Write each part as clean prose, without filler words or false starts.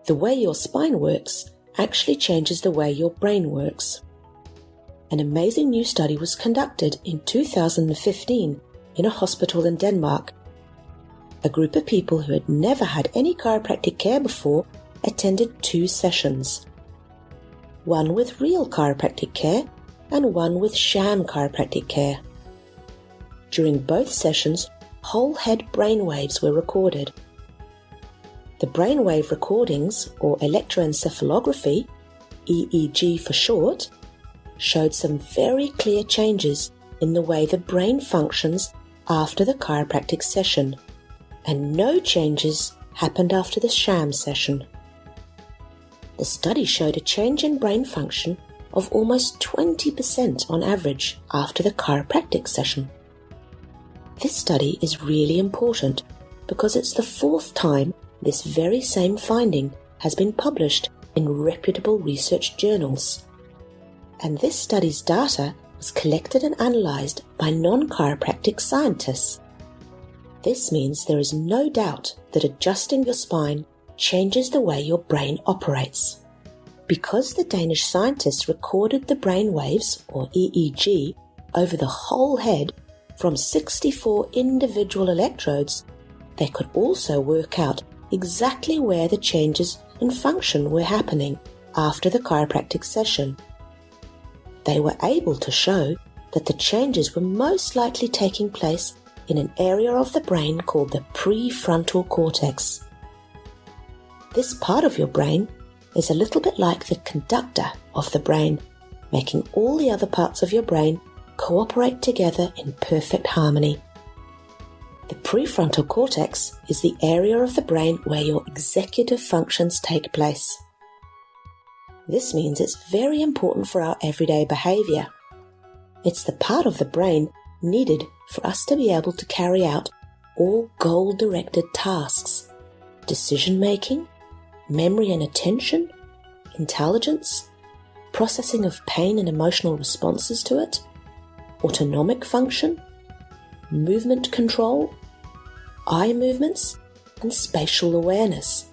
The way your spine works actually changes the way your brain works. An amazing new study was conducted in 2015 in a hospital in Denmark. A group of people who had never had any chiropractic care before attended 2 sessions. One with real chiropractic care and one with sham chiropractic care. During both sessions, whole head brainwaves were recorded. The brainwave recordings, or electroencephalography, EEG for short, showed some very clear changes in the way the brain functions after the chiropractic session, and no changes happened after the sham session. The study showed a change in brain function of almost 20% on average after the chiropractic session. This study is really important because it's the 4th time this very same finding has been published in reputable research journals. And this study's data was collected and analysed by non-chiropractic scientists. This means there is no doubt that adjusting your spine changes the way your brain operates. Because the Danish scientists recorded the brain waves, or EEG, over the whole head from 64 individual electrodes, they could also work out exactly where the changes in function were happening after the chiropractic session. They were able to show that the changes were most likely taking place in an area of the brain called the Prefrontal Cortex. This part of your brain is a little bit like the conductor of the brain, making all the other parts of your brain cooperate together in perfect harmony. The prefrontal cortex is the area of the brain where your executive functions take place. This means it's very important for our everyday behaviour. It's the part of the brain needed for us to be able to carry out all goal-directed tasks: decision-making, memory and attention, intelligence, processing of pain and emotional responses to it, autonomic function, movement control, eye movements, and spatial awareness.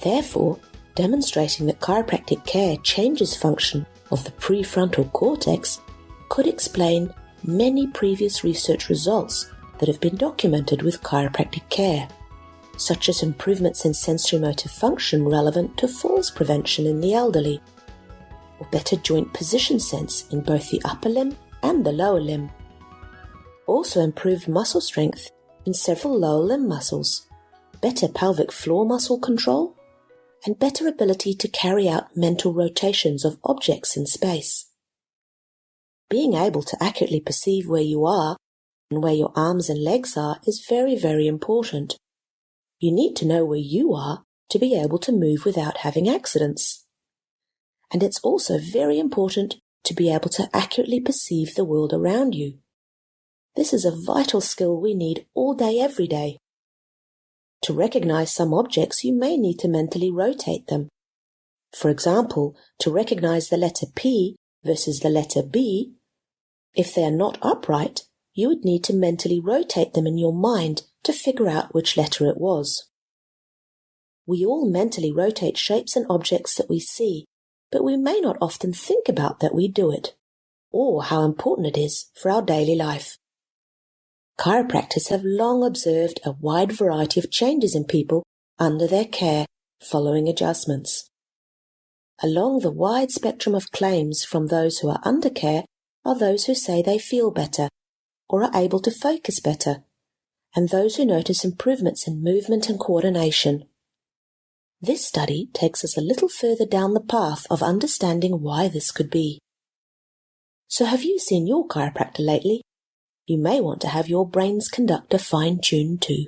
Therefore, demonstrating that chiropractic care changes function of the prefrontal cortex could explain many previous research results that have been documented with chiropractic care, such as improvements in sensorimotor function relevant to falls prevention in the elderly, or better joint position sense in both the upper limb and the lower limb. Also improved muscle strength in several lower limb muscles, better pelvic floor muscle control, and better ability to carry out mental rotations of objects in space. Being able to accurately perceive where you are and where your arms and legs are is very, very important. You need to know where you are to be able to move without having accidents. And it's also very important to be able to accurately perceive the world around you. This is a vital skill we need all day, every day. To recognize some objects, you may need to mentally rotate them. For example, to recognize the letter P versus the letter B, if they are not upright, you would need to mentally rotate them in your mind to figure out which letter it was. We all mentally rotate shapes and objects that we see, but we may not often think about that we do it, or how important it is for our daily life. Chiropractors have long observed a wide variety of changes in people under their care following adjustments. Along the wide spectrum of claims from those who are under care are those who say they feel better or are able to focus better, and those who notice improvements in movement and coordination. This study takes us a little further down the path of understanding why this could be. So have you seen your chiropractor lately? You may want to have your brain's conductor fine-tuned too.